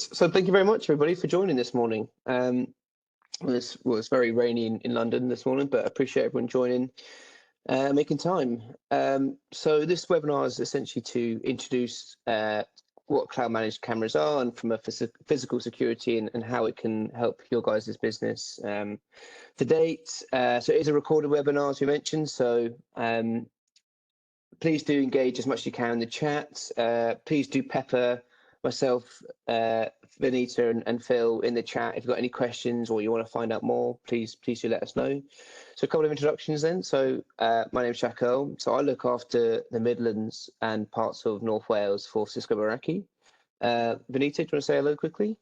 So thank you very much, everybody, for joining this morning. It was very rainy in London this morning, but I appreciate everyone joining, making time. So this webinar is essentially to introduce what cloud managed cameras are and from a physical security and how it can help your guys' business to date. So it is a recorded webinar, as we mentioned, so please do engage as much as you can in the chat. Please do pepper myself, Vanita and Phil in the chat. If you've got any questions or you want to find out more, please do let us know. So a couple of introductions then. So my name's Jack Earl. So I look after the Midlands and parts of North Wales for Cisco Meraki. Vanita, do you want to say hello quickly?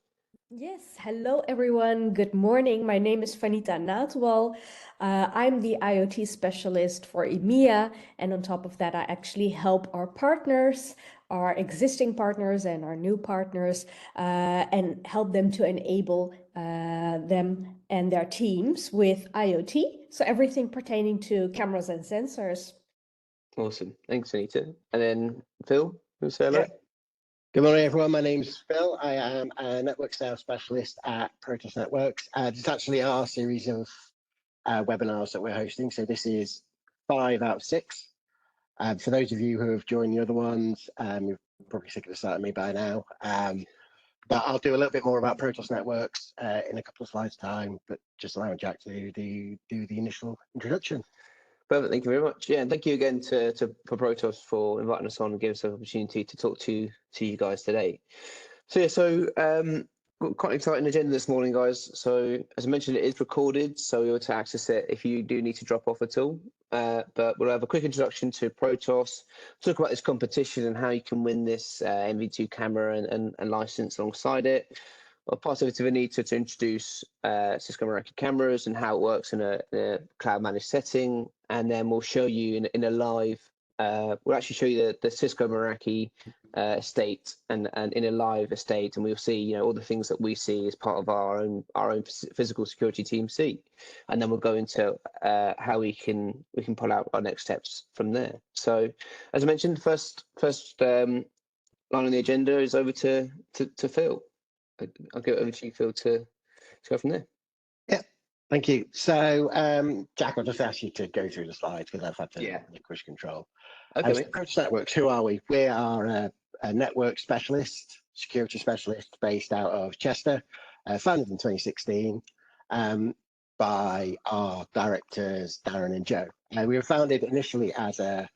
Yes, hello everyone. Good morning. My name is Vanita Natwal. I'm the IoT specialist for EMEA, and on top of that, I actually help our partners, our existing partners and our new partners, and help them to enable them and their teams with IoT. So everything pertaining to cameras and sensors. Awesome. Thanks, Vanita. And then Phil, you want to say hello? Yeah. Good morning, everyone. My name's Phil. I am a network sales specialist at Protos Networks. It's actually our series of webinars that we're hosting. So this is 5 out of 6. For those of you who have joined the other ones, you're probably sick of the sight of me by now. But I'll do a little bit more about Protos Networks in a couple of slides' time, but just allowing Jack to do the initial introduction. Perfect, thank you very much. Yeah, and thank you again for Protos for inviting us on and giving us the opportunity to talk to you guys today. So yeah, got quite an exciting agenda this morning, guys. So as I mentioned, it is recorded, so you're able to access it if you do need to drop off at all. But we'll have a quick introduction to Protos, talk about this competition and how you can win this MV2 camera and license alongside it. I'll pass over to Vanita to introduce Cisco Meraki cameras and how it works in a cloud managed setting, and then we'll show you in a live. We'll actually show you the Cisco Meraki estate and in a live estate, and we'll see all the things that we see as part of our own physical security team see, and then we'll go into how we can pull out our next steps from there. So, as I mentioned, first line on the agenda is over to Phil. I'll give it over to you, Phil, to go from there. Yeah, thank you. So, Jack, I'll just ask you to go through the slides because I've had to relinquish control. Okay. So Protos Networks, who are we? We are a network specialist, security specialist based out of Chester, founded in 2016 by our directors, Darren and Joe. We were founded initially as a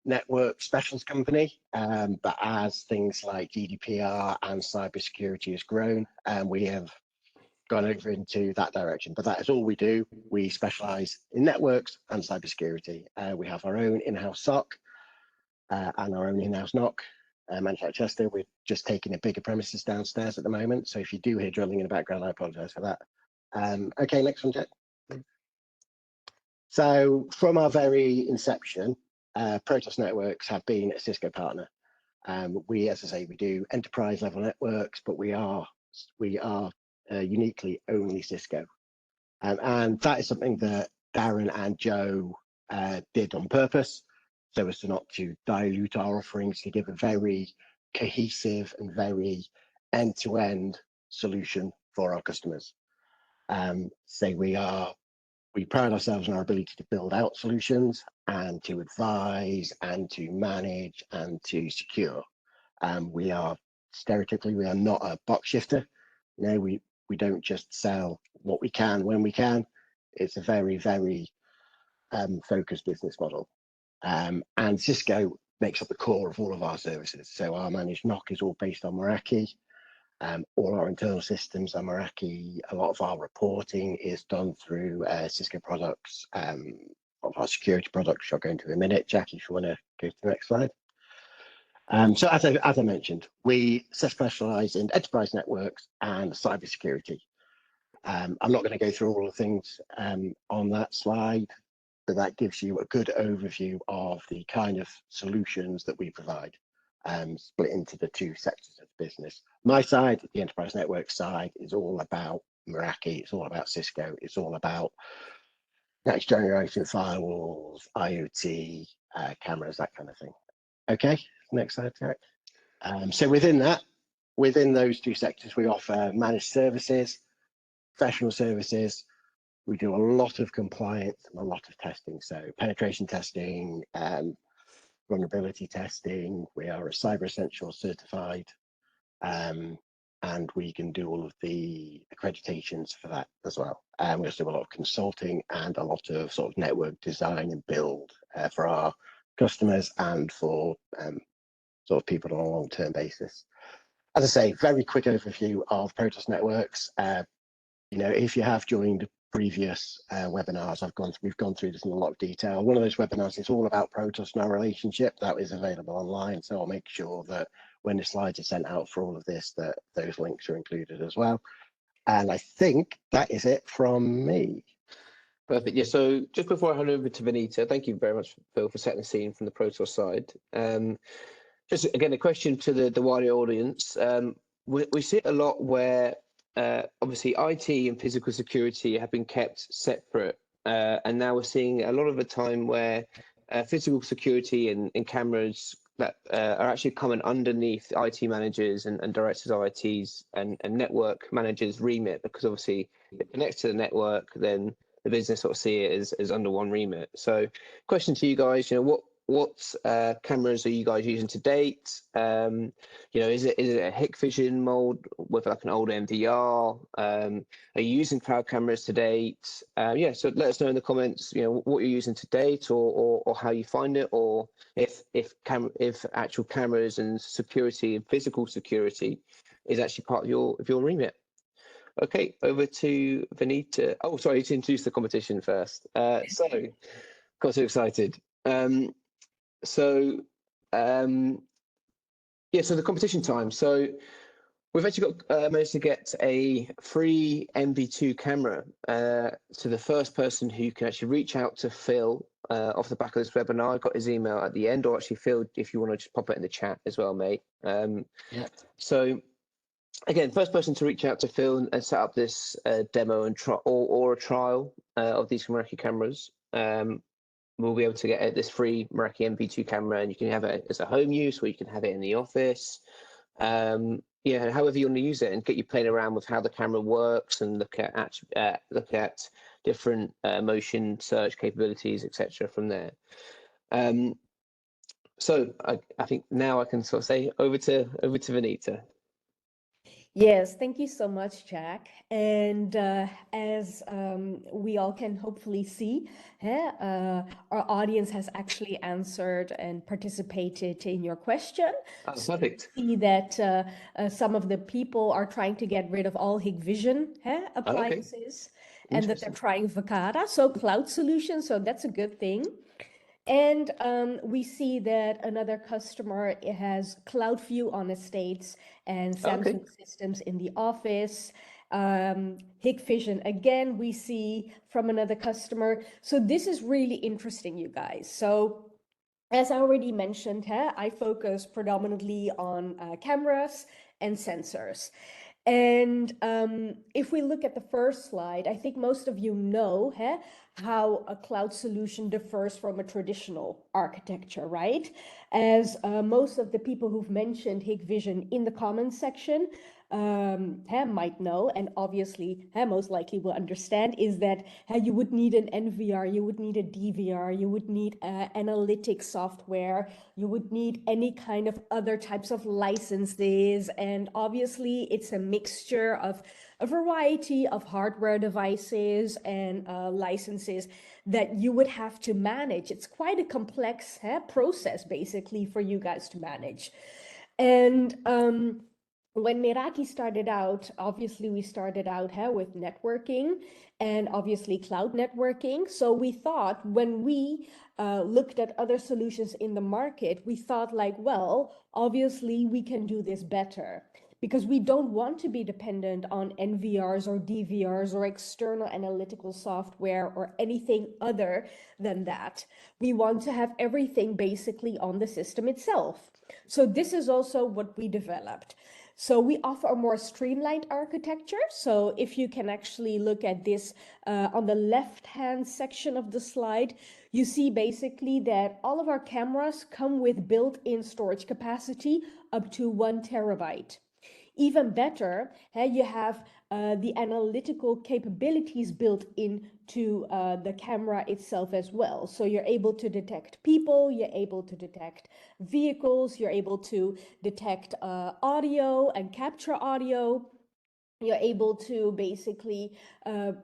network specialist company, but as things like GDPR and cybersecurity has grown, we have gone over into that direction. But that is all we do. We specialize in networks and cybersecurity. We have our own in-house SOC and our own in-house NOC. Manchester, Chester, we're just taking a bigger premises downstairs at the moment. So if you do hear drilling in the background, I apologize for that. Okay, next one, Jack. So from our very inception, Protos Networks have been a Cisco partner. We, as I say, we do enterprise level networks, but we are uniquely only Cisco. And that is something that Darren and Joe did on purpose, so as to not to dilute our offerings, to give a very cohesive and very end-to-end solution for our customers. So we pride ourselves on our ability to build out solutions and to advise and to manage and to secure. We are stereotypically, we are not a box shifter. We don't just sell what we can when we can. It's a very, very focused business model. And Cisco makes up the core of all of our services. So our managed NOC is all based on Meraki. All our internal systems are Meraki. A lot of our reporting is done through Cisco products. Of our security products, which I'll go into in a minute. Jackie, if you want to go to the next slide. So as I mentioned, we specialize in enterprise networks and cybersecurity. I'm not going to go through all the things on that slide, but that gives you a good overview of the kind of solutions that we provide, split into the two sectors of the business. My side, the enterprise network side, is all about Meraki. It's all about Cisco. It's all about next generation firewalls, IoT, cameras, that kind of thing. Okay, next slide, Jack. So within that, within those two sectors, we offer managed services, professional services. We do a lot of compliance and a lot of testing. So penetration testing, vulnerability testing. We are a Cyber Essentials certified, and we can do all of the accreditations for that as well. We also do a lot of consulting and a lot of sort of network design and build for our customers and for sort of people on a long-term basis. As I say, very quick overview of Protos Networks. If you have joined previous webinars, we've gone through this in a lot of detail. One of those webinars is all about Protos and our relationship. That is available online, so I'll make sure that when the slides are sent out for all of this, that those links are included as well. And I think that is it from me. Perfect. Yeah, so just before I hand over to Vanita, thank you very much, Phil, for setting the scene from the Protos side. Just again, a question to the wider audience. We see it a lot where obviously IT and physical security have been kept separate, and now we're seeing a lot of the time where physical security and cameras that are actually coming underneath IT managers and directors of ITs and network managers' remit, because obviously if it connects to the network, then the business sort of see it as under one remit. So question to you guys, what cameras are you guys using to date? Is it a Hikvision mold with like an old MVR? Are you using cloud cameras to date? So let us know in the comments, what you're using to date, or how you find it, or if actual cameras and security and physical security is actually part of your remit. Okay, over to Vanita. Oh, sorry, to introduce the competition first. Got so excited. So the competition time. So we've actually got managed to get a free MV2 camera to the first person who can actually reach out to Phil off the back of this webinar. I got his email at the end, or actually Phil, if you want to just pop it in the chat as well, mate. So again, first person to reach out to Phil and set up this demo and or a trial of these Meraki cameras. We'll be able to get this free Meraki MV2 camera, and you can have it as a home use, or you can have it in the office. However you want to use it, and get you playing around with how the camera works, and look at different motion search capabilities, etc. from there. So I think now I can sort of say over to Vanita. Yes, thank you so much, Jack. And as we all can hopefully see, our audience has actually answered and participated in your question. Oh, perfect. See that some of the people are trying to get rid of all Hikvision appliances, and that they're trying Verkada, so cloud solutions. So that's a good thing. And we see that another customer has CloudView on estates and Samsung systems in the office. Hikvision, again, we see from another customer. So this is really interesting, you guys. So as I already mentioned, I focus predominantly on cameras and sensors. And if we look at the first slide, I think most of you know how a cloud solution differs from a traditional architecture, right? As most of the people who've mentioned Hikvision in the comments section might know, and obviously most likely will understand, is that you would need an NVR, you would need a DVR, you would need analytics software, you would need any kind of other types of licenses, and obviously it's a mixture of a variety of hardware devices and licenses that you would have to manage. It's quite a complex process basically for you guys to manage. And when Meraki started out, obviously we started out with networking and obviously cloud networking. So we thought when we looked at other solutions in the market, we thought like, well, obviously we can do this better, because we don't want to be dependent on NVRs or DVRs or external analytical software or anything other than that. We want to have everything basically on the system itself. So this is also what we developed. So we offer a more streamlined architecture. So if you can actually look at this on the left-hand section of the slide, you see basically that all of our cameras come with built-in storage capacity up to 1 terabyte. Even better, you have the analytical capabilities built into the camera itself as well. So you're able to detect people, you're able to detect vehicles, you're able to detect audio and capture audio. You're able to basically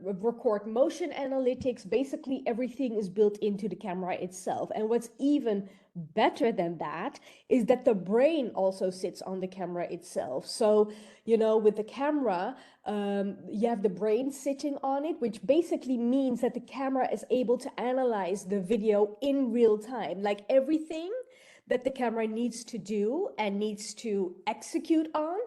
record motion analytics. Basically, everything is built into the camera itself. And what's even better than that is that the brain also sits on the camera itself. So, you know, with the camera, you have the brain sitting on it, which basically means that the camera is able to analyze the video in real time. Like everything that the camera needs to do and needs to execute on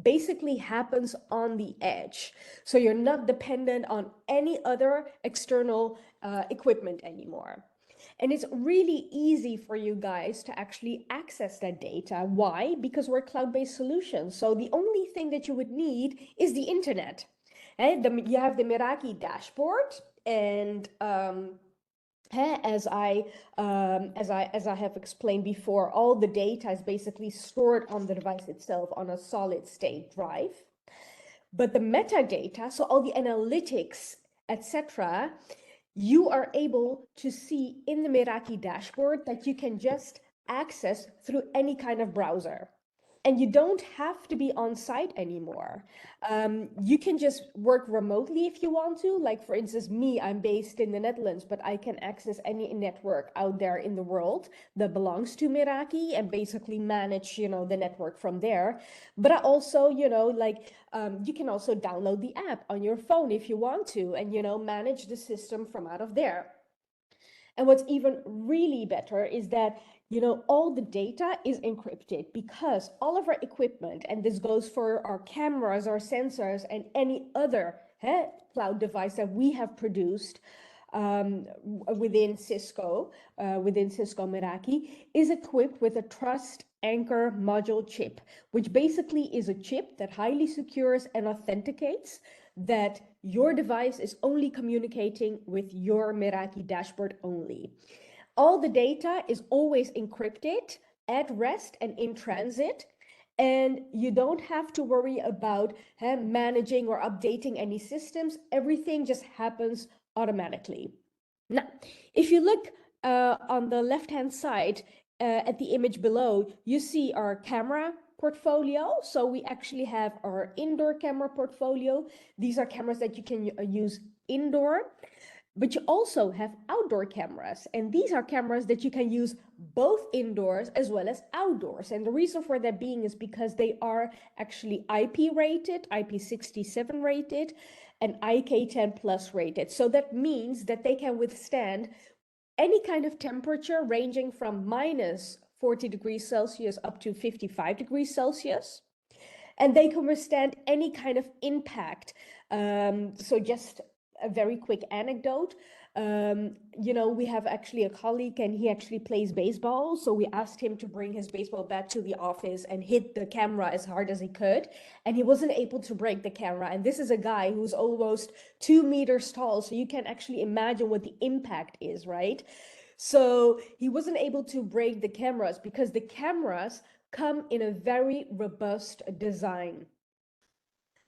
basically happens on the edge. So you're not dependent on any other external equipment anymore. And it's really easy for you guys to actually access that data. Why? Because we're cloud-based solutions. So the only thing that you would need is the internet. You have the Meraki dashboard, and as I have explained before, all the data is basically stored on the device itself on a solid state drive. But the metadata, so all the analytics, etc., you are able to see in the Meraki dashboard that you can just access through any kind of browser. And you don't have to be on site anymore. You can just work remotely if you want to. Like, for instance, me, I'm based in the Netherlands, but I can access any network out there in the world that belongs to Meraki and basically manage, you know, the network from there. But I also, you know, like, you can also download the app on your phone if you want to, and, you know, manage the system from out of there. And what's even really better is that, you know, all the data is encrypted, because all of our equipment, and this goes for our cameras, our sensors, and any other cloud device that we have produced within Cisco Meraki, is equipped with a Trust Anchor module chip, which basically is a chip that highly secures and authenticates that your device is only communicating with your Meraki dashboard only. All the data is always encrypted at rest and in transit, and you don't have to worry about managing or updating any systems. Everything just happens automatically. Now, if you look on the left-hand side at the image below, you see our camera portfolio. So we actually have our indoor camera portfolio. These are cameras that you can use indoor. But you also have outdoor cameras, and these are cameras that you can use both indoors as well as outdoors. And the reason for that being is because they are actually IP rated, IP67 rated, and IK10 plus rated. So that means that they can withstand any kind of temperature ranging from minus 40 degrees Celsius up to 55 degrees Celsius. And they can withstand any kind of impact. So just a very quick anecdote. You know, we have actually a colleague, and he actually plays baseball. So we asked him to bring his baseball bat to the office and hit the camera as hard as he could. And he wasn't able to break the camera. And this is a guy who's almost 2 meters tall. So you can actually imagine what the impact is, right? So he wasn't able to break the cameras because the cameras come in a very robust design.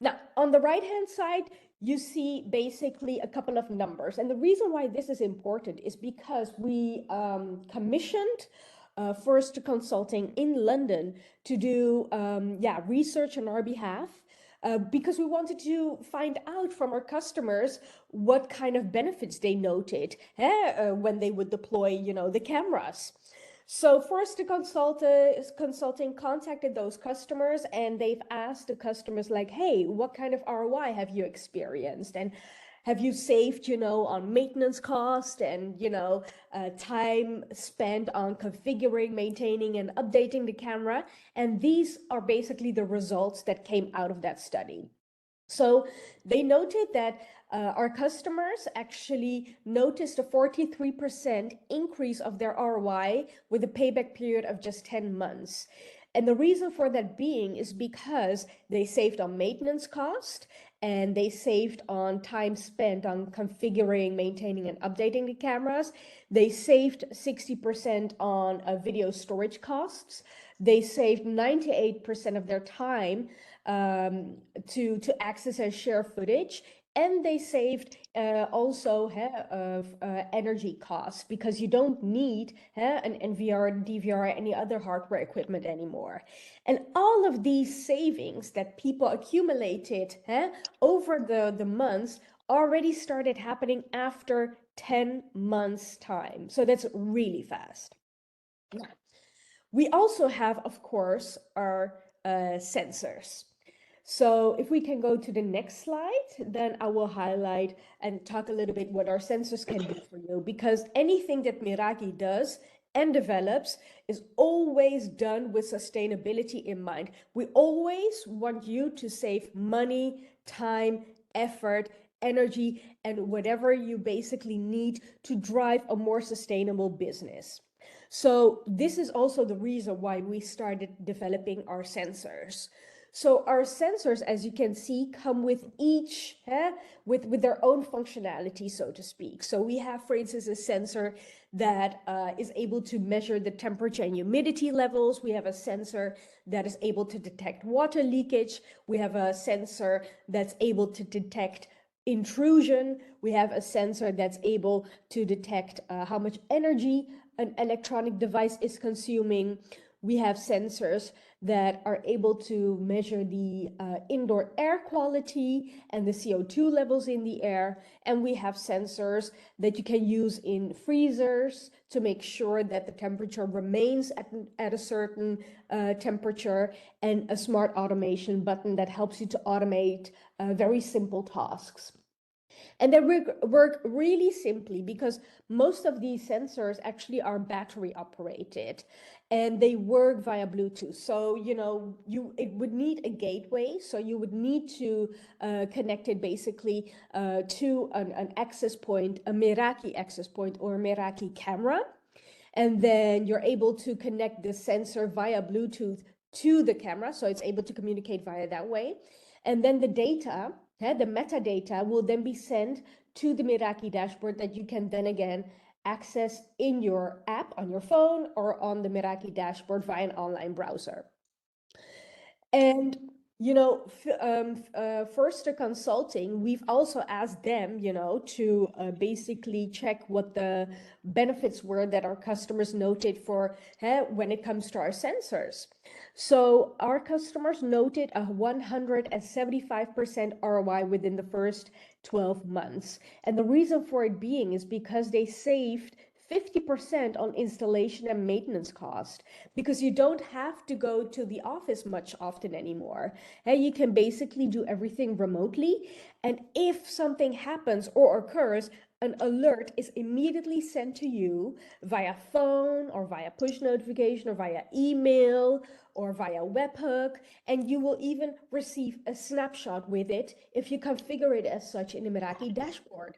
Now, on the right-hand side, you see basically a couple of numbers. And the reason why this is important is because we commissioned First Consulting in London to do research on our behalf. Because we wanted to find out from our customers what kind of benefits they noted when they would deploy, you know, the cameras. So First Consulting contacted those customers, and they've asked the customers like, hey, what kind of ROI have you experienced? And have you saved, you know, on maintenance cost and, you know, time spent on configuring, maintaining, and updating the camera? And these are basically the results that came out of that study. So they noted that our customers actually noticed a 43% increase of their ROI with a payback period of just 10 months. And the reason for that being is because they saved on maintenance cost, and they saved on time spent on configuring, maintaining, and updating the cameras. They saved 60% on video storage costs. They saved 98% of their time to access and share footage. And they saved also energy costs, because you don't need an NVR, DVR, any other hardware equipment anymore. And all of these savings that people accumulated over the months already started happening after 10 months time. So that's really fast. Now, we also have, of course, our sensors. So if we can go to the next slide, then I will highlight and talk a little bit what our sensors can do for you, because anything that Meraki does and develops is always done with sustainability in mind. We always want you to save money, time, effort, energy, and whatever you basically need to drive a more sustainable business. So this is also the reason why we started developing our sensors. So our sensors, as you can see, come with each, with their own functionality, so to speak. So we have, for instance, a sensor that is able to measure the temperature and humidity levels. We have a sensor that is able to detect water leakage. We have a sensor that's able to detect intrusion. We have a sensor that's able to detect how much energy an electronic device is consuming. We have sensors that are able to measure the indoor air quality and the CO2 levels in the air. And we have sensors that you can use in freezers to make sure that the temperature remains at a certain temperature, and a smart automation button that helps you to automate very simple tasks. And they work really simply, because most of these sensors actually are battery operated, and they work via Bluetooth. So, it would need a gateway. So you would need to connect it basically to an access point, a Meraki access point or a Meraki camera. And then you're able to connect the sensor via Bluetooth to the camera. So it's able to communicate via that way. And then the data, the metadata, will then be sent to the Meraki dashboard that you can then again access in your app on your phone or on the Meraki dashboard via an online browser. And Forster Consulting, we've also asked them, to basically check what the benefits were that our customers noted for when it comes to our sensors. So our customers noted a 175% ROI within the first 12 months. And the reason for it being is because they saved 50% on installation and maintenance cost, because you don't have to go to the office much often anymore. And you can basically do everything remotely. And if something happens or occurs, an alert is immediately sent to you via phone or via push notification or via email or via webhook. And you will even receive a snapshot with it if you configure it as such in the Meraki dashboard.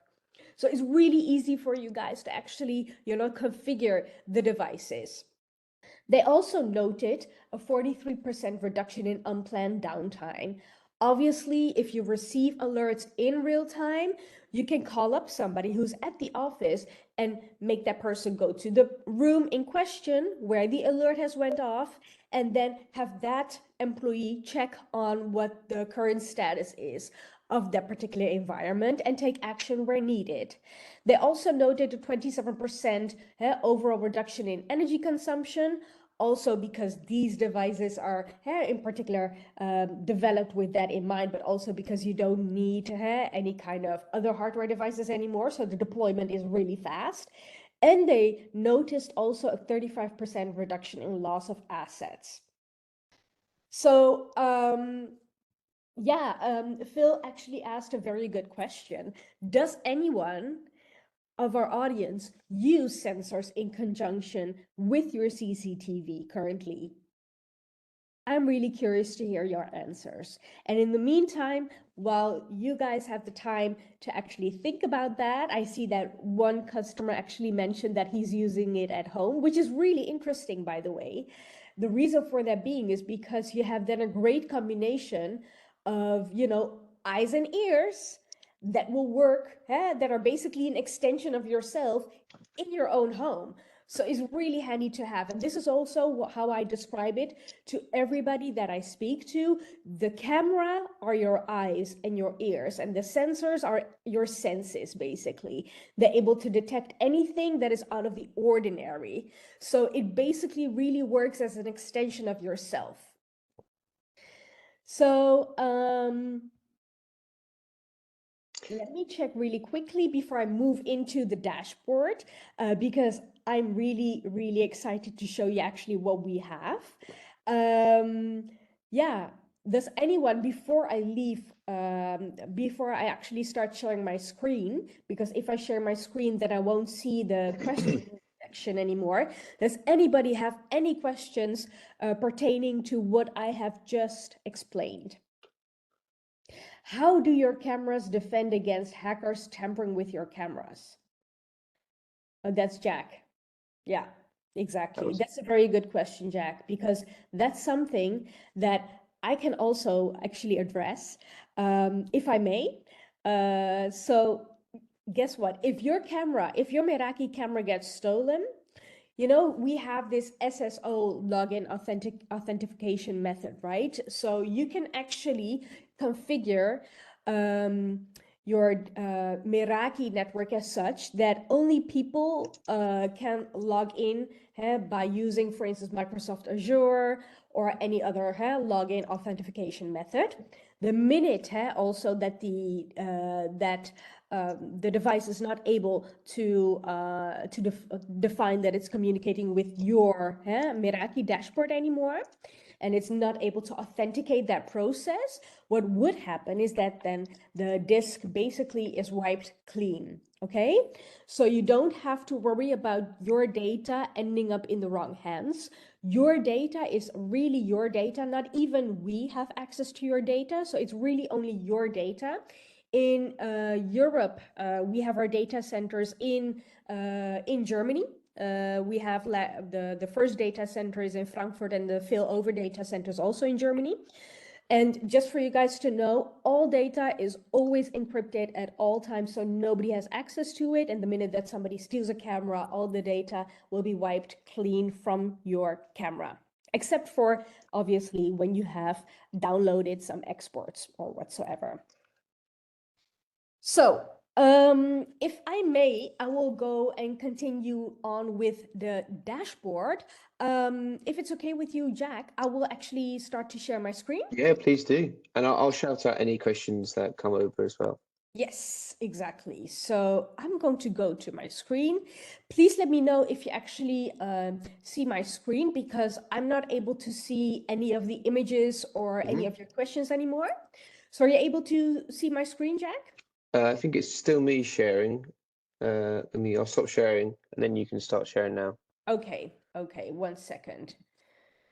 So it's really easy for you guys to actually, configure the devices. They also noted a 43% reduction in unplanned downtime. Obviously, if you receive alerts in real time, you can call up somebody who's at the office and make that person go to the room in question where the alert has went off, and then have that employee check on what the current status is of that particular environment and take action where needed. They also noted a 27% overall reduction in energy consumption, also because these devices are in particular developed with that in mind, but also because you don't need any kind of other hardware devices anymore. So the deployment is really fast. And they noticed also a 35% reduction in loss of assets. So Phil actually asked a very good question. Does anyone of our audience use sensors in conjunction with your CCTV currently? I'm really curious to hear your answers. And in the meantime, while you guys have the time to actually think about that, I see that one customer actually mentioned that he's using it at home, which is really interesting, by the way. The reason for that being is because you have then a great combination of, eyes and ears that will work, that are basically an extension of yourself in your own home. So it's really handy to have. And this is also how I describe it to everybody that I speak to. The camera are your eyes and your ears, and the sensors are your senses, basically. They're able to detect anything that is out of the ordinary. So it basically really works as an extension of yourself. So let me check really quickly before I move into the dashboard, because I'm really, really excited to show you actually what we have. Yeah, does anyone, before I leave, before I actually start sharing my screen, because if I share my screen, then I won't see the question section anymore. Does anybody have any questions pertaining to what I have just explained? How do your cameras defend against hackers tampering with your cameras? That's Jack. Yeah, exactly. That's a very good question, Jack, because that's something that I can also actually address, if I may. So guess what? If your Meraki camera gets stolen, you know, we have this SSO login authentication method, right? So you can actually configure your Meraki network as such that only people can log in by using, for instance, Microsoft Azure or any other login authentication method. The minute also that the device is not able to define that it's communicating with your Meraki dashboard anymore, and it's not able to authenticate that process, what would happen is that then the disk basically is wiped clean, okay? So you don't have to worry about your data ending up in the wrong hands. Your data is really your data, not even we have access to your data, so it's really only your data. In Europe, we have our data centers in Germany. We have the first data center is in Frankfurt, and the failover data center is also in Germany. And just for you guys to know, all data is always encrypted at all times, so nobody has access to it. And the minute that somebody steals a camera, all the data will be wiped clean from your camera, except for obviously when you have downloaded some exports or whatsoever. So if I may, I will go and continue on with the dashboard. If it's okay with you, Jack, I will actually start to share my screen. Yeah, please do. And I'll shout out any questions that come over as well. Yes, exactly. So I'm going to go to my screen. Please let me know if you actually see my screen, because I'm not able to see any of the images or any of your questions anymore. So are you able to see my screen, Jack? I think it's still me sharing. I'll stop sharing, and then you can start sharing now. Okay, 1 second.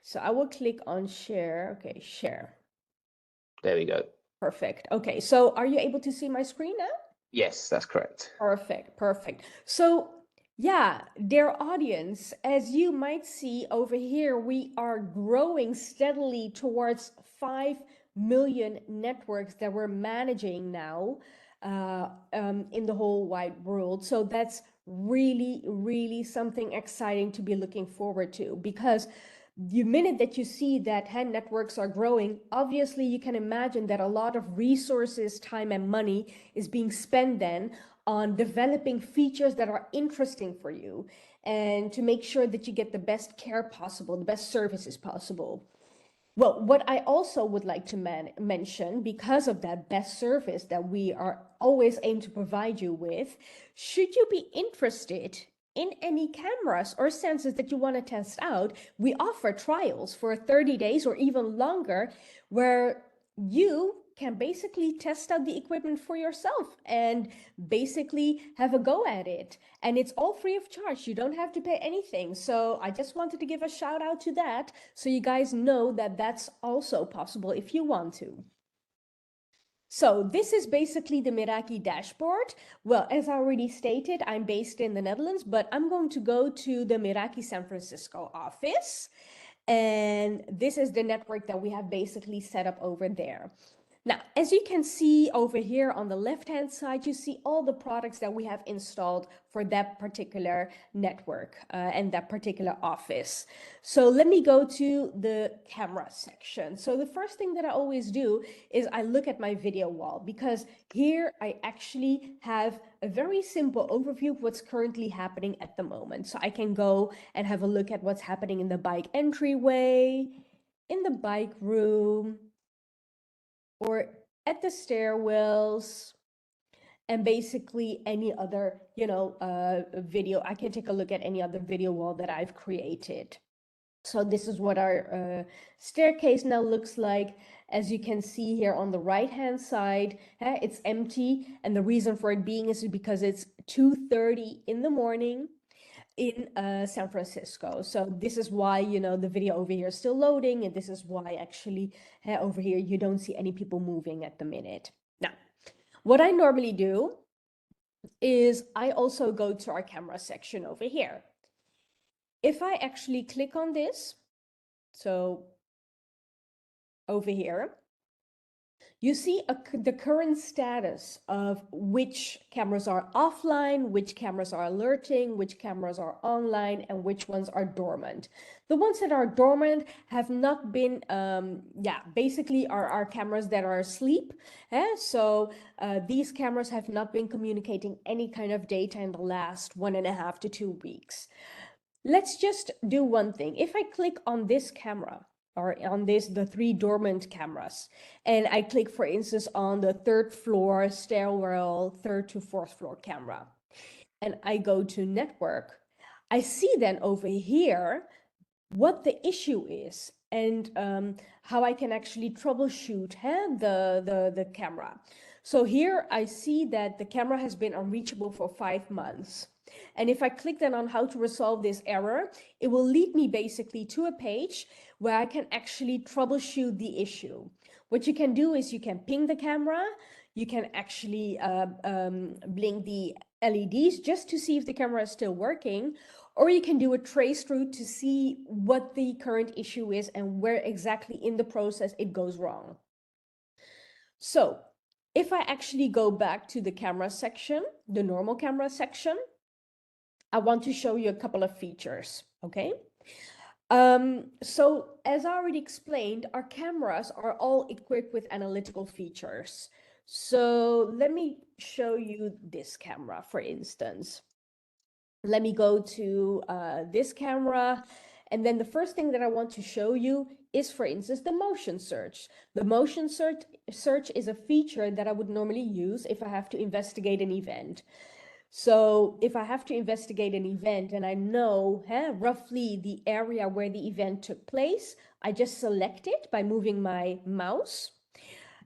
So I will click on share. Okay, share. There we go. Perfect. Okay, so are you able to see my screen now? Yes, that's correct. Perfect. So yeah, dear audience, as you might see over here, we are growing steadily towards 5 million networks that we're managing now in the whole wide world. So that's really, really something exciting to be looking forward to, because the minute that you see that hand networks are growing, obviously you can imagine that a lot of resources, time, and money is being spent then on developing features that are interesting for you, and to make sure that you get the best care possible, the best services possible. Well, what I also would like to mention, because of that best service that we are always aim to provide you with, should you be interested in any cameras or sensors that you want to test out, we offer trials for 30 days or even longer, where you can basically test out the equipment for yourself and basically have a go at it. And it's all free of charge. You don't have to pay anything. So I just wanted to give a shout out to that, so you guys know that that's also possible if you want to. So this is basically the Meraki dashboard. Well, as I already stated, I'm based in the Netherlands, but I'm going to go to the Meraki San Francisco office. And this is the network that we have basically set up over there. Now, as you can see over here on the left-hand side, you see all the products that we have installed for that particular network and that particular office. So let me go to the camera section. So the first thing that I always do is I look at my video wall, because here I actually have a very simple overview of what's currently happening at the moment. So I can go and have a look at what's happening in the bike entryway, in the bike room, or at the stairwells, and basically any other, video. I can take a look at any other video wall that I've created. So this is what our staircase now looks like. As you can see here on the right-hand side, it's empty. And the reason for it being is because it's 2:30 in the morning in San Francisco. So this is why, the video over here is still loading, and this is why actually over here you don't see any people moving at the minute. Now, what I normally do is I also go to our camera section over here. If I actually click on this, so over here, you see the current status of which cameras are offline, which cameras are alerting, which cameras are online, and which ones are dormant. The ones that are dormant have not been, basically are our cameras that are asleep. So these cameras have not been communicating any kind of data in the last 1.5 to 2 weeks. Let's just do one thing. If I click on this camera, or on the 3 dormant cameras, and I click, for instance, on the 3rd floor stairwell, 3rd to 4th floor camera, and I go to network, I see then over here what the issue is and how I can actually troubleshoot the camera. So here I see that the camera has been unreachable for 5 months. And if I click then on how to resolve this error, it will lead me basically to a page where I can actually troubleshoot the issue. What you can do is you can ping the camera, you can actually blink the LEDs just to see if the camera is still working, or you can do a trace route to see what the current issue is and where exactly in the process it goes wrong. So if I actually go back to the camera section, the normal camera section, I want to show you a couple of features, okay? So as I already explained, our cameras are all equipped with analytical features. So let me show you this camera, for instance. Let me go to this camera. And then the first thing that I want to show you is, for instance, the motion search. The motion search is a feature that I would normally use if I have to investigate an event. So if I have to investigate an event and I know roughly the area where the event took place, I just select it by moving my mouse.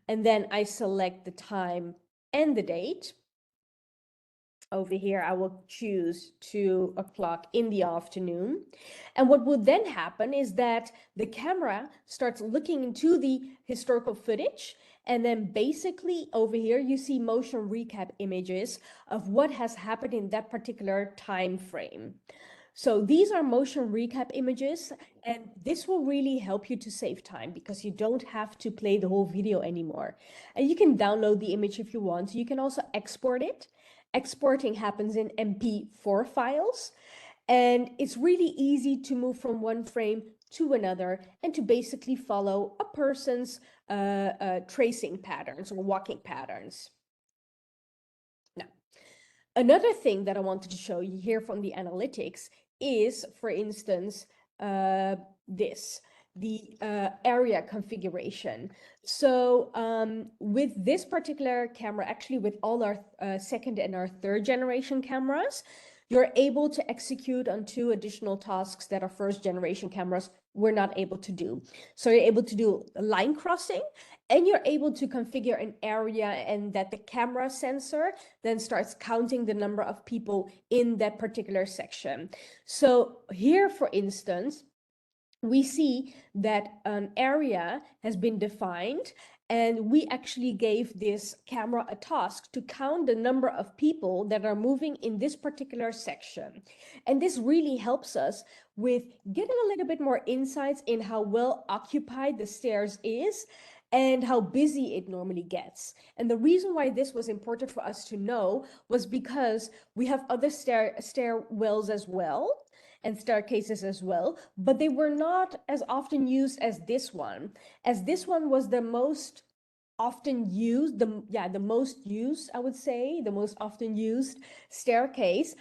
And then I select the time and the date. Over here, I will choose 2 o'clock in the afternoon. And what will then happen is that the camera starts looking into the historical footage. And then basically over here, you see motion recap images of what has happened in that particular time frame. So these are motion recap images, and this will really help you to save time because you don't have to play the whole video anymore. And you can download the image if you want. You can also export it. Exporting happens in MP4 files, and it's really easy to move from one frame to another and to basically follow a person's tracing patterns or walking patterns. Now, another thing that I wanted to show you here from the analytics is, for instance, the area configuration. So with this particular camera, actually with all our 2nd and our 3rd generation cameras, you're able to execute on 2 additional tasks that our 1st generation cameras were not able to do. So you're able to do line crossing, and you're able to configure an area, and that the camera sensor then starts counting the number of people in that particular section. So here, for instance, we see that an area has been defined, and we actually gave this camera a task to count the number of people that are moving in this particular section. And this really helps us with getting a little bit more insights in how well occupied the stairs is, and how busy it normally gets. And the reason why this was important for us to know was because we have other stairwells as well and staircases as well, but they were not as often used as this one, as this one was the most often used, the most used, I would say, the most often used staircase.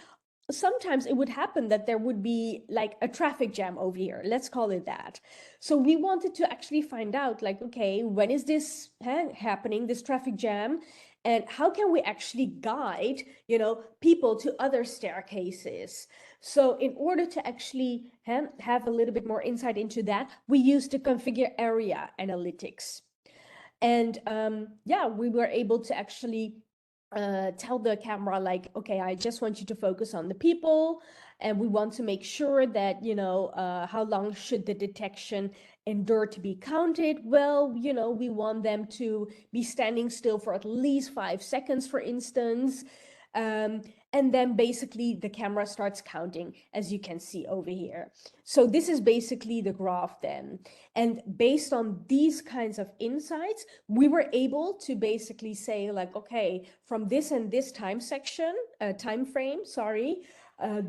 Sometimes it would happen that there would be like a traffic jam over here, let's call it that. So we wanted to actually find out, like, okay, when is this happening, this traffic jam, and how can we actually guide, people to other staircases? So in order to actually have a little bit more insight into that, we used the configure area analytics. And yeah, we were able to actually tell the camera, like, okay, I just want you to focus on the people, and we want to make sure that, how long should the detection endure to be counted? Well, we want them to be standing still for at least 5 seconds, for instance. And then basically the camera starts counting, as you can see over here. So this is basically the graph then. And based on these kinds of insights, we were able to basically say, like, okay, from this and this time frame,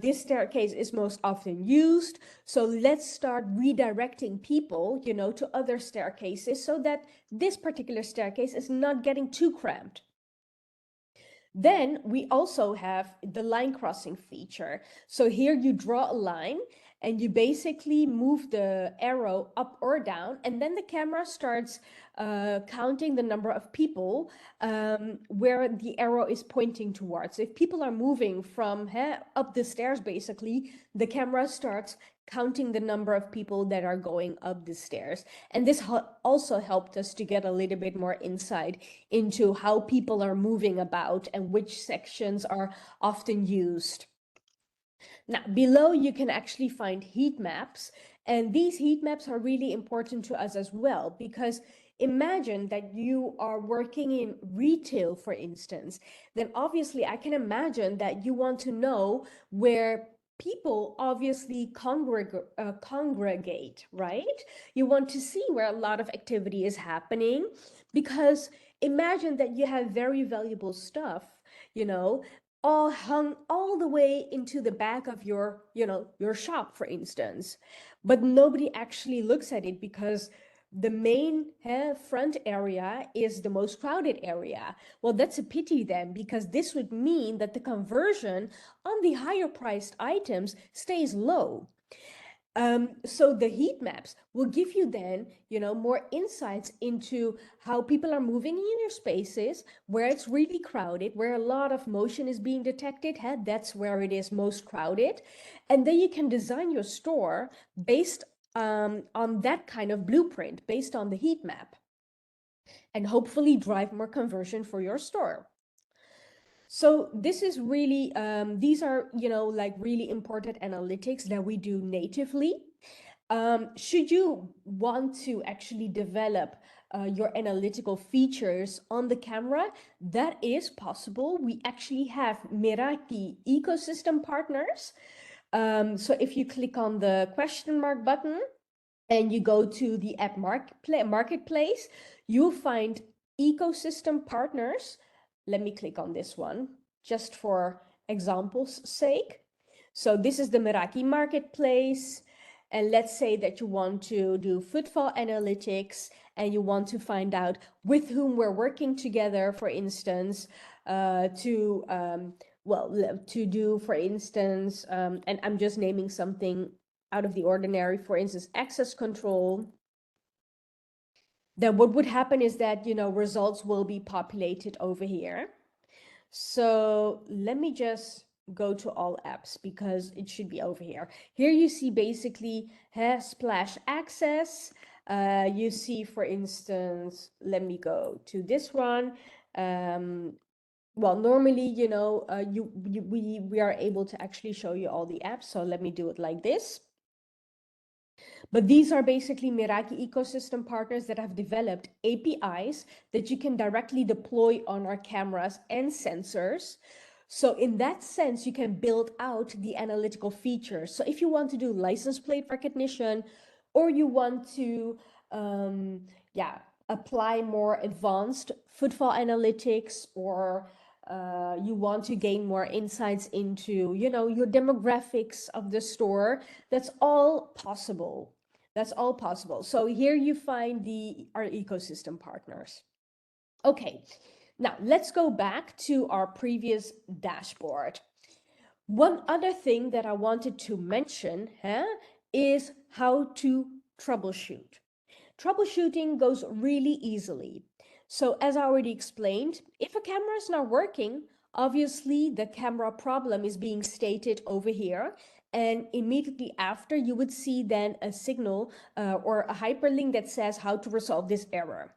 this staircase is most often used. So let's start redirecting people, to other staircases so that this particular staircase is not getting too cramped. Then we also have the line crossing feature. So here you draw a line and you basically move the arrow up or down, and then the camera starts counting the number of people where the arrow is pointing towards. If people are moving from up the stairs, basically, the camera starts counting the number of people that are going up the stairs. And this also helped us to get a little bit more insight into how people are moving about and which sections are often used. Now, below you can actually find heat maps, and these heat maps are really important to us as well, because imagine that you are working in retail, for instance, then obviously I can imagine that you want to know where people obviously congregate, right? You want to see where a lot of activity is happening, because imagine that you have very valuable stuff, all hung all the way into the back of your shop, for instance, but nobody actually looks at it because the main front area is the most crowded area. Well, that's a pity then, because this would mean that the conversion on the higher priced items stays low. So the heat maps will give you then, more insights into how people are moving in your spaces, where it's really crowded, where a lot of motion is being detected. That's where it is most crowded. And then you can design your store based on that kind of blueprint, based on the heat map, and hopefully drive more conversion for your store. So this is really, these are, like really important analytics that we do natively. Should you want to actually develop your analytical features on the camera, that is possible. We actually have Meraki ecosystem partners. So if you click on the question mark button and you go to the app marketplace, you'll find ecosystem partners. Let me click on this one just for example's sake. So this is the Meraki marketplace. And let's say that you want to do footfall analytics and you want to find out with whom we're working together, for instance, to do, for instance, and I'm just naming something out of the ordinary, for instance, access control. Then what would happen is that, results will be populated over here. So let me just go to all apps because it should be over here. Here you see basically splash access. You see, for instance, let me go to this one. Well, normally, we are able to actually show you all the apps. So let me do it like this. But these are basically Meraki ecosystem partners that have developed APIs that you can directly deploy on our cameras and sensors. So in that sense, you can build out the analytical features. So if you want to do license plate recognition, or you want to, apply more advanced footfall analytics, or you want to gain more insights into, your demographics of the store, that's all possible. That's all possible. So here you find our ecosystem partners. Okay, now let's go back to our previous dashboard. One other thing that I wanted to mention is how to troubleshoot. Troubleshooting goes really easily. So as I already explained, if a camera is not working, obviously the camera problem is being stated over here. And immediately after, you would see then a signal or a hyperlink that says how to resolve this error.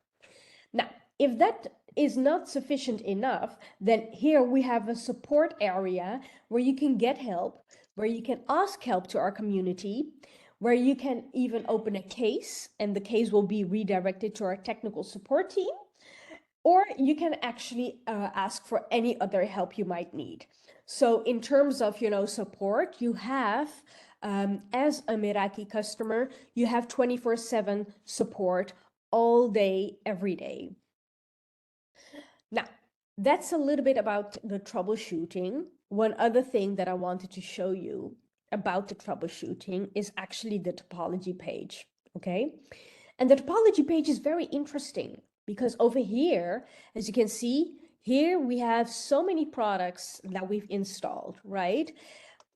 Now, if that is not sufficient enough, then here we have a support area where you can get help, where you can ask help to our community, where you can even open a case, and the case will be redirected to our technical support team, or you can actually ask for any other help you might need. So in terms of, support, you have, as a Meraki customer, you have 24/7 support all day, every day. Now, that's a little bit about the troubleshooting. One other thing that I wanted to show you about the troubleshooting is actually the topology page, okay? And the topology page is very interesting because over here, as you can see, here we have so many products that we've installed, right?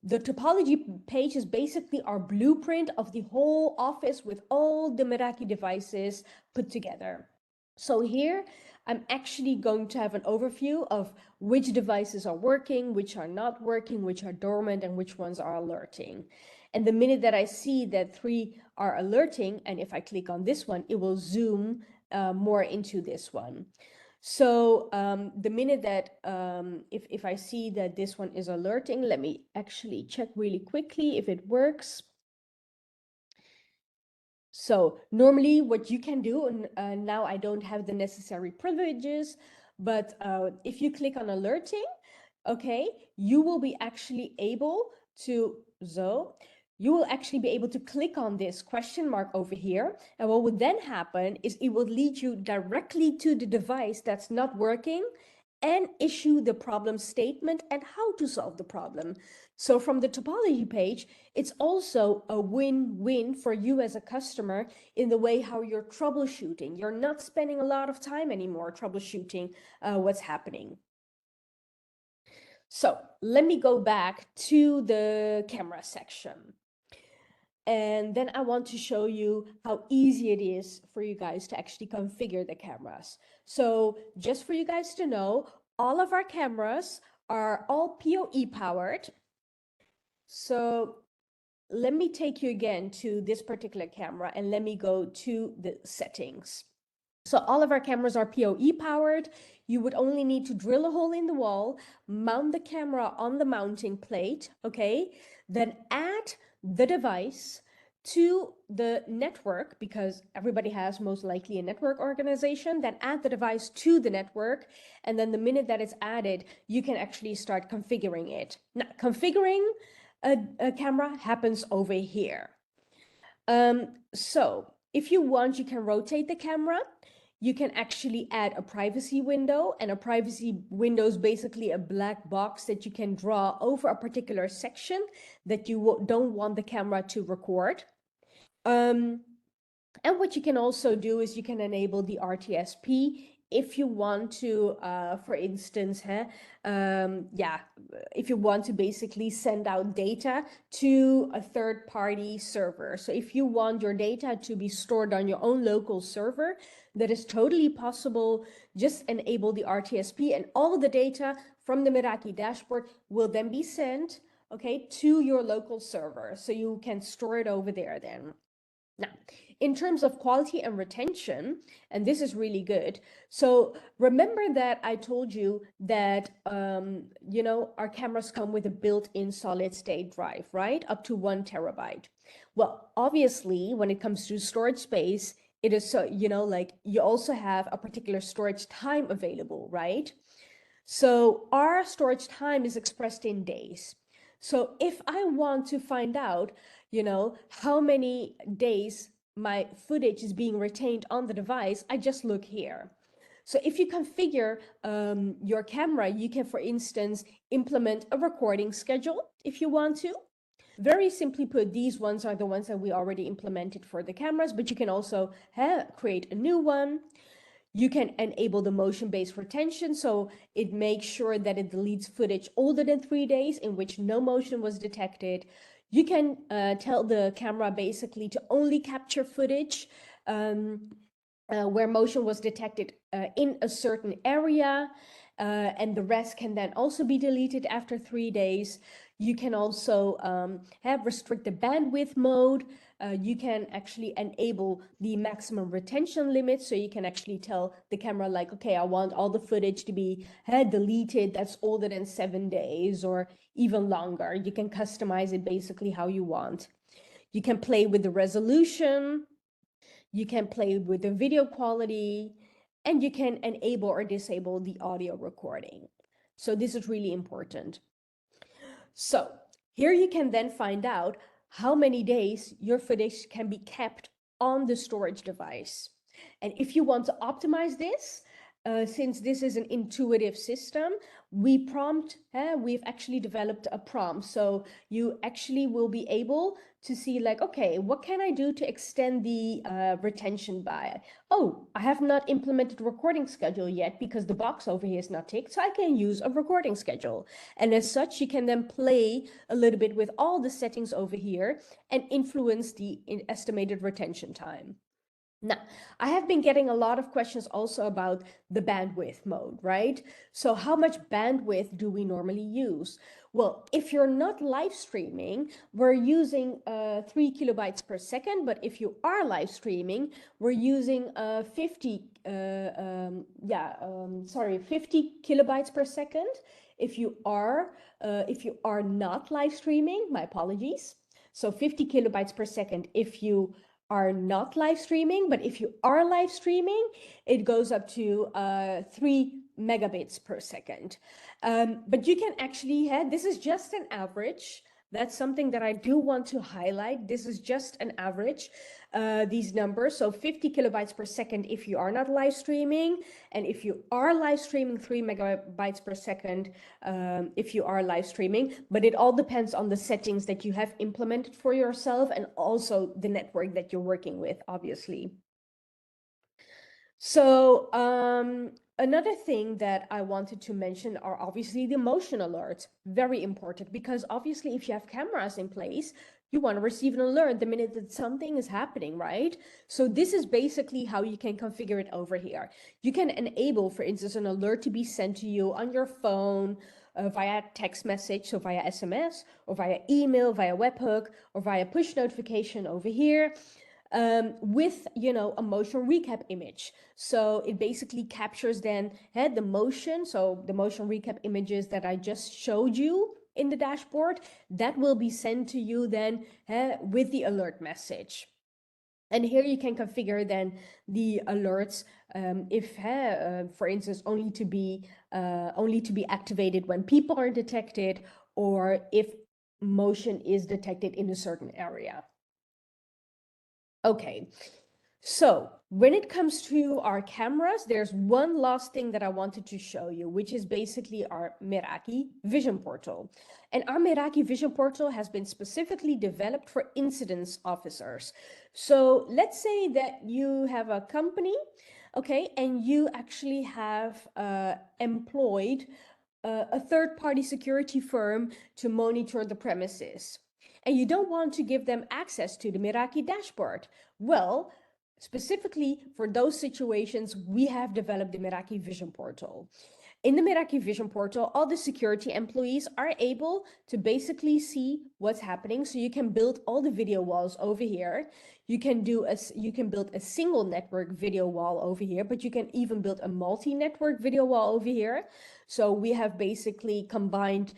The topology page is basically our blueprint of the whole office with all the Meraki devices put together. So here, I'm actually going to have an overview of which devices are working, which are not working, which are dormant, and which ones are alerting. And the minute that I see that 3 are alerting, and if I click on this one, it will zoom more into this one. So the minute that, if I see that this one is alerting, let me actually check really quickly if it works. So normally what you can do, and now I don't have the necessary privileges, but if you click on alerting, okay, you will be actually able to, you will actually be able to click on this question mark over here. And what would then happen is it will lead you directly to the device that's not working and issue the problem statement and how to solve the problem. So from the topology page, it's also a win-win for you as a customer in the way how you're troubleshooting. You're not spending a lot of time anymore troubleshooting what's happening. So let me go back to the camera section. And then I want to show you how easy it is for you guys to actually configure the cameras. So just for you guys to know, all of our cameras are all PoE powered. So let me take you again to this particular camera and let me go to the settings. So all of our cameras are PoE powered. You would only need to drill a hole in the wall, mount the camera on the mounting plate, okay? Then add the device to the network, because everybody has most likely a network organization. Then add the device to the network, and then the minute that it's added, you can actually start configuring it. Now, configuring a camera happens over here. So if you want, you can rotate the camera. You can actually add a privacy window, and a privacy window is basically a black box that you can draw over a particular section that you don't want the camera to record. And what you can also do is you can enable the RTSP if you want to, for instance, if you want to basically send out data to a third-party server. So if you want your data to be stored on your own local server, that is totally possible. Just enable the RTSP, and all of the data from the Meraki dashboard will then be sent, okay, to your local server. So you can store it over there then. Now, in terms of quality and retention, and this is really good. So remember that I told you that, our cameras come with a built-in solid state drive, right? Up to 1 terabyte. Well, obviously, when it comes to storage space, it is so, like you also have a particular storage time available, right? So our storage time is expressed in days. So if I want to find out, how many days my footage is being retained on the device, I just look here. So if you configure your camera, you can, for instance, implement a recording schedule if you want to. Very simply put, these ones are the ones that we already implemented for the cameras, but you can also create a new one. You can enable the motion-based retention, so it makes sure that it deletes footage older than 3 days in which no motion was detected. You can tell the camera basically to only capture footage where motion was detected in a certain area, and the rest can then also be deleted after 3 days. You can also have restrict the bandwidth mode. You can actually enable the maximum retention limit, so you can actually tell the camera like, okay, I want all the footage to be deleted that's older than 7 days or even longer. You can customize it basically how you want. You can play with the resolution. You can play with the video quality, and you can enable or disable the audio recording. So this is really important. So here you can then find out how many days your footage can be kept on the storage device. And if you want to optimize this, since this is an intuitive system, we've actually developed a prompt. So you actually will be able to see like, okay, what can I do to extend the retention by? Oh, I have not implemented a recording schedule yet because the box over here is not ticked, so I can use a recording schedule. And as such, you can then play a little bit with all the settings over here and influence the estimated retention time. Now, I have been getting a lot of questions also about the bandwidth mode, right? So how much bandwidth do we normally use? Well, if you're not live streaming, we're using 3 kilobytes per second, but if you are live streaming, we're using 50 kilobytes per second. If you are not live streaming, my apologies. So 50 kilobytes per second if you are not live streaming, but if you are live streaming, it goes up to 3 megabits per second. But you can actually this is just an average. That's something that I do want to highlight. This is just an average, these numbers. So 50 kilobytes per second if you are not live streaming. And if you are live streaming, 3 megabytes per second if you are live streaming. But it all depends on the settings that you have implemented for yourself and also the network that you're working with, obviously. So another thing that I wanted to mention are obviously the motion alerts. Very important, because obviously if you have cameras in place, you want to receive an alert the minute that something is happening, right? So this is basically how you can configure it over here. You can enable, for instance, an alert to be sent to you on your phone via text message, so via SMS, or via email, via webhook, or via push notification over here. With, a motion recap image. So it basically captures then the motion. So the motion recap images that I just showed you in the dashboard, that will be sent to you then with the alert message. And here you can configure then the alerts if, for instance, only to be activated when people are detected, or if motion is detected in a certain area. Okay, so when it comes to our cameras, there's one last thing that I wanted to show you, which is basically our Meraki Vision Portal. And our Meraki Vision Portal has been specifically developed for incidents officers. So let's say that you have a company, okay, and you actually have employed a third-party security firm to monitor the premises. And you don't want to give them access to the Meraki dashboard. Well, specifically for those situations, we have developed the Meraki Vision Portal. In the Meraki Vision Portal, all the security employees are able to basically see what's happening. So you can build all the video walls over here. You can build a single network video wall over here, but you can even build a multi-network video wall over here. So we have basically combined,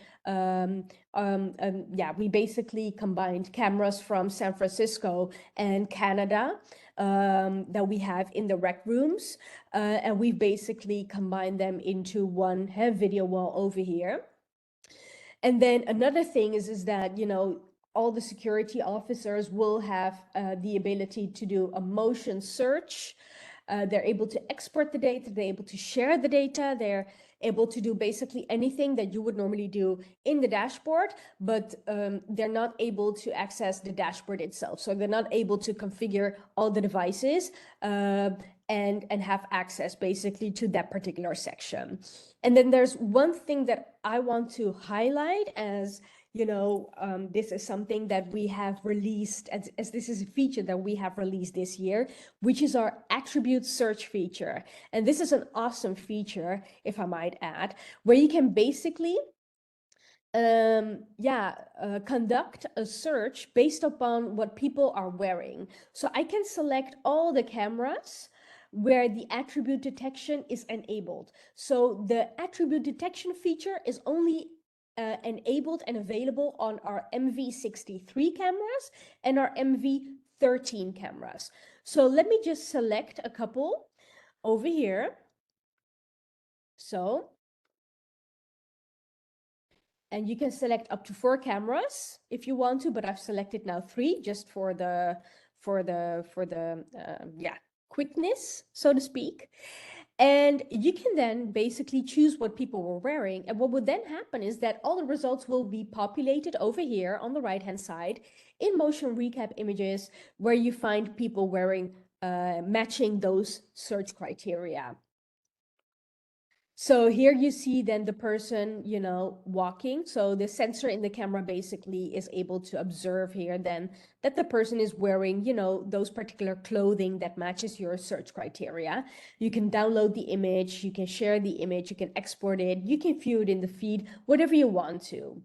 we basically combined cameras from San Francisco and Canada that we have in the rec rooms, and we've basically combined them into one video wall over here. And then another thing is that, all the security officers will have the ability to do a motion search. They're able to export the data, they're able to share the data, they're able to do basically anything that you would normally do in the dashboard, but they're not able to access the dashboard itself. So they're not able to configure all the devices and have access basically to that particular section. And then there's one thing that I want to highlight as, you know, this is something that we have released as this is a feature that we have released this year, which is our attribute search feature. And this is an awesome feature, if I might add, where you can basically conduct a search based upon what people are wearing. So I can select all the cameras where the attribute detection is enabled. So the attribute detection feature is only enabled and available on our MV63 cameras and our MV13 cameras. So let me just select a couple over here. So, and you can select up to 4 cameras if you want to, but I've selected now 3 just for the quickness, so to speak. And you can then basically choose what people were wearing. And what would then happen is that all the results will be populated over here on the right-hand side in motion recap images where you find people wearing, matching those search criteria. So here you see then the person, you know, walking. So the sensor in the camera basically is able to observe here then that the person is wearing, you know, those particular clothing that matches your search criteria. You can download the image, you can share the image, you can export it, you can view it in the feed, whatever you want to.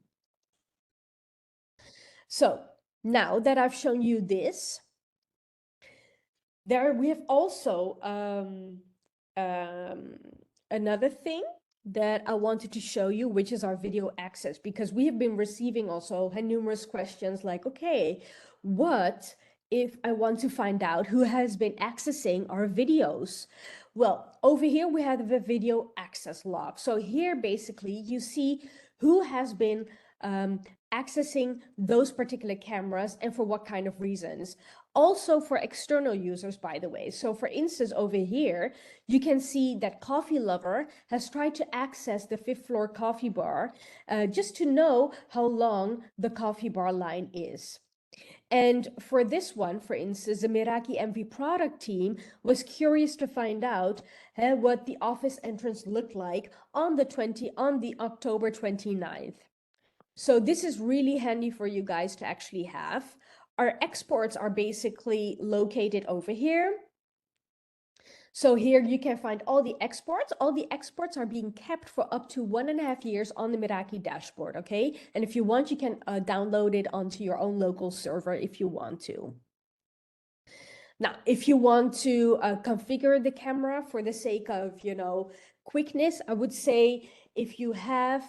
So now that I've shown you this, we have also another thing that I wanted to show you, which is our video access, because we have been receiving also numerous questions like, okay, what if I want to find out who has been accessing our videos? Well, over here we have the video access log. So here basically you see who has been accessing those particular cameras and for what kind of reasons. Also for external users, by the way. So for instance, over here, you can see that Coffee Lover has tried to access the 5th floor coffee bar just to know how long the coffee bar line is. And for this one, for instance, the Meraki MV product team was curious to find out what the office entrance looked like on the October 29th. So this is really handy for you guys to actually have. Our exports are basically located over here. So here you can find all the exports. All the exports are being kept for up to 1.5 years on the Meraki dashboard, okay? And if you want, you can download it onto your own local server if you want to. Now, if you want to configure the camera for the sake of, you know, quickness, I would say if you have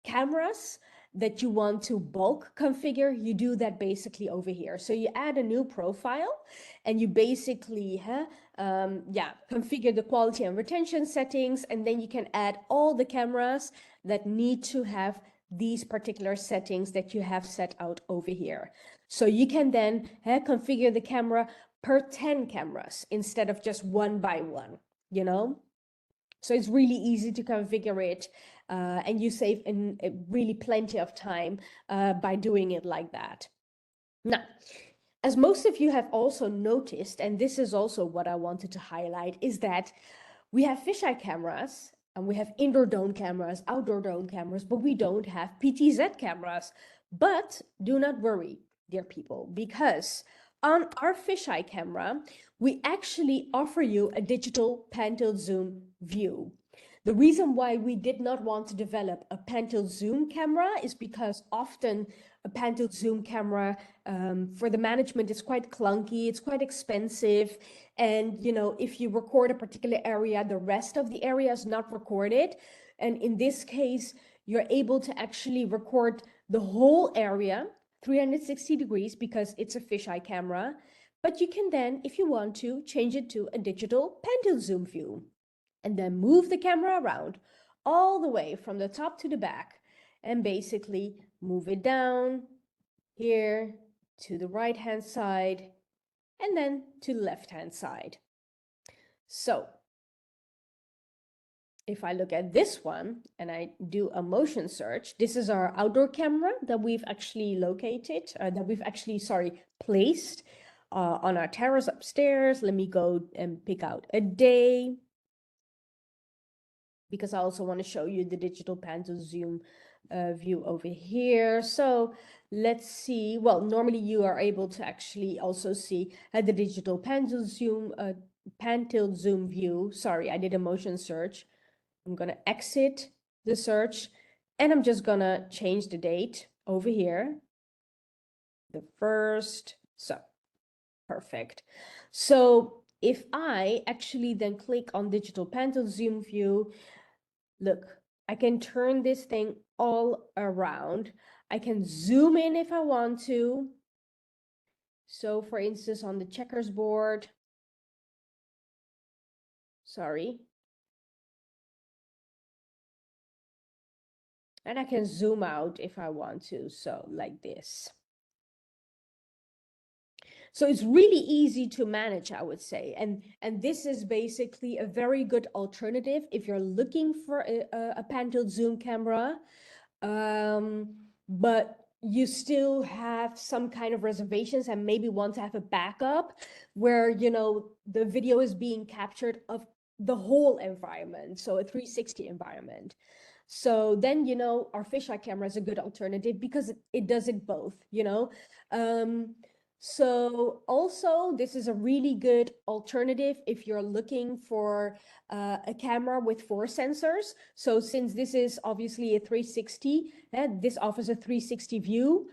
cameras that you want to bulk configure, you do that basically over here. So you add a new profile and you basically configure the quality and retention settings, and then you can add all the cameras that need to have these particular settings that you have set out over here. So you can then configure the camera per 10 cameras instead of just 1 by 1, you know? So it's really easy to configure it and you save really plenty of time by doing it like that. Now, as most of you have also noticed, and this is also what I wanted to highlight, is that we have fisheye cameras and we have indoor drone cameras, outdoor drone cameras, but we don't have PTZ cameras. But do not worry, dear people, because on our fisheye camera, we actually offer you a digital pan-tilt zoom view. The reason why we did not want to develop a pan-tilt zoom camera is because often a pan-tilt zoom camera for the management is quite clunky, it's quite expensive. And, you know, if you record a particular area, the rest of the area is not recorded. And in this case, you're able to actually record the whole area 360 degrees because it's a fisheye camera. But you can then, if you want to, change it to a digital pan-tilt zoom view and then move the camera around all the way from the top to the back and basically move it down, here to the right-hand side, and then to the left-hand side. So if I look at this one and I do a motion search, this is our outdoor camera that we've actually located, placed on our terrace upstairs. Let me go and pick out a day, because I also want to show you the digital pan to zoom view over here. So let's see. Well, normally you are able to actually also see the digital pan to zoom, pan tilt zoom view. Sorry, I did a motion search. I'm going to exit the search, and I'm just going to change the date over here. The first. So perfect. So if I actually then click on digital pan tilt zoom view, look, I can turn this thing all around. I can zoom in if I want to. So for instance, on the checkers board, sorry. And I can zoom out if I want to, so like this. So it's really easy to manage, I would say. And this is basically a very good alternative if you're looking for a pan tilt zoom camera, but you still have some kind of reservations and maybe want to have a backup where, you know, the video is being captured of the whole environment, so a 360 environment. So then, you know, our fisheye camera is a good alternative because it does it both, you know. So also, this is a really good alternative if you're looking for a camera with 4 sensors. So since this is obviously a 360, this offers a 360 view.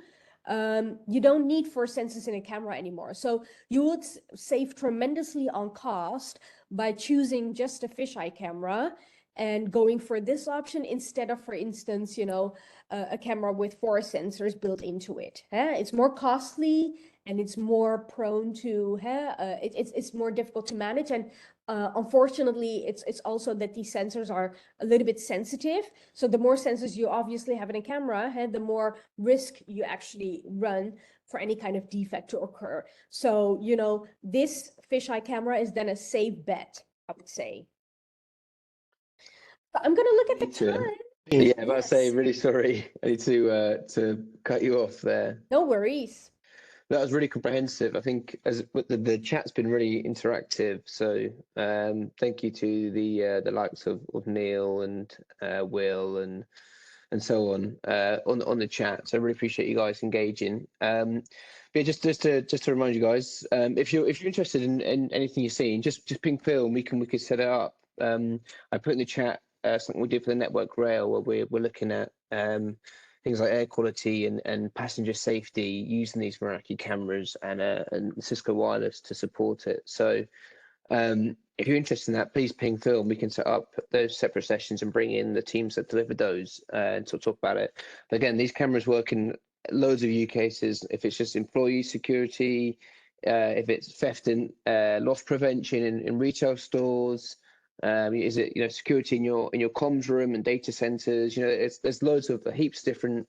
You don't need 4 sensors in a camera anymore. So you would save tremendously on cost by choosing just a fisheye camera and going for this option instead of, for instance, you know, a camera with 4 sensors built into it. It's more costly and it's more prone to, it's more difficult to manage. And unfortunately, it's also that these sensors are a little bit sensitive. So the more sensors you obviously have in a camera, the more risk you actually run for any kind of defect to occur. So, you know, this fisheye camera is then a safe bet, I would say. But I'm going to look at the time. Yeah, but I say, really sorry. I need to cut you off there. No worries. That was really comprehensive. I think as the chat's been really interactive. So thank you to the likes of Neil and Will and so on the chat. So I really appreciate you guys engaging. But yeah, just to remind you guys, if you're interested in anything you're seeing, just ping Phil and we can set it up. I put in the chat something we did for the network rail where we're looking at things like air quality and passenger safety using these Meraki cameras and Cisco wireless to support it. So if you're interested in that, please ping Phil and we can set up those separate sessions and bring in the teams that deliver those and sort of talk about it. But again, these cameras work in loads of use cases. If it's just employee security, if it's theft and loss prevention in retail stores, is it, you know, security in your comms room and data centers? You know, there's loads of heaps of different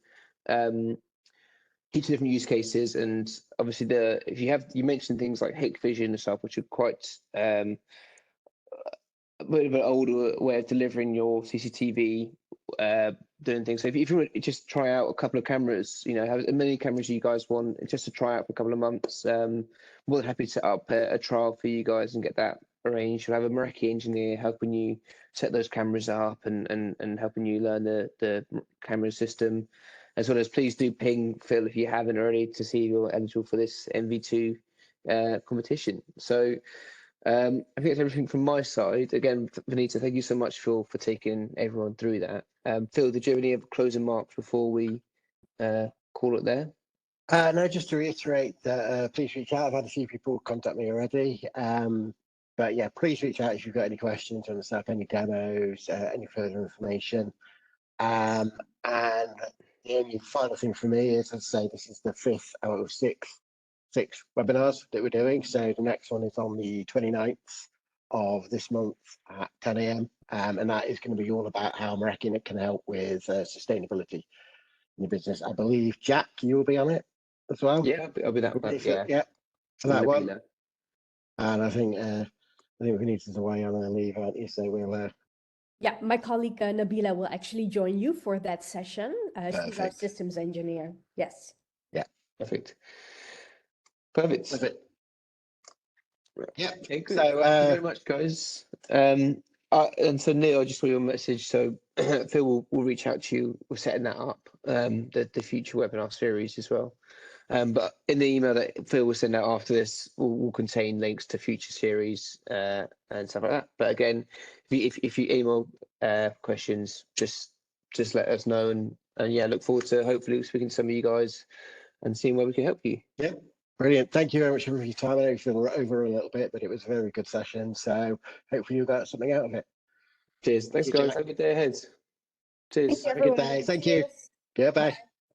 use cases. And obviously if you mentioned things like Hikvision and stuff, which are quite a bit of an older way of delivering your CCTV, doing things. So if you want to just try out a couple of cameras, you know, have as many cameras you guys want, just to try out for a couple of months, more than happy to set up a trial for you guys and get that arranged. You'll have a Meraki engineer helping you set those cameras up and helping you learn the camera system, as well as please do ping Phil if you haven't already to see if you're eligible for this MV2 competition. So I think it's everything from my side. Again, Vanita, thank you so much for taking everyone through that. Phil, did you have any other closing marks before we call it there? No, just to reiterate that please reach out. I've had a few people contact me already. But yeah, please reach out if you've got any questions on the stuff, any demos, any further information. And the only final thing for me is, as I say, this is the 5th out of 6 webinars that we're doing. So the next one is on the 29th of this month at 10 a.m. And that is going to be all about how Meraki can help with sustainability in your business. I believe, Jack, you will be on it. as well. Yeah, I'll be that. Yeah, Yeah, for I'll that let one. you know. And I think Vanita's away on her leave, aren't you? So we'll. Yeah, my colleague Nabila will actually join you for that session. She's our Perfect. systems engineer. Yes. Yeah. Perfect. Perfect. Perfect. Yeah. Okay, good. So Thank you very much, guys. And so Neil, I just saw your message. So Phil will reach out to you. We're setting that up. The future webinar series as well. But in the email that Phil will send out after this, will contain links to future series and stuff like that. But again, if you email questions, just let us know. And yeah, look forward to hopefully speaking to some of you guys and seeing where we can help you. yeah. Brilliant. Thank you very much for your time. I know you feel over a little bit, but it was a very good session. So hopefully you got something out of it. Cheers. Thanks, you, guys. Jack. Have a good day ahead. Cheers. Thank you, Have a good everyone. day. Thank you. Cheers. Goodbye. Bye.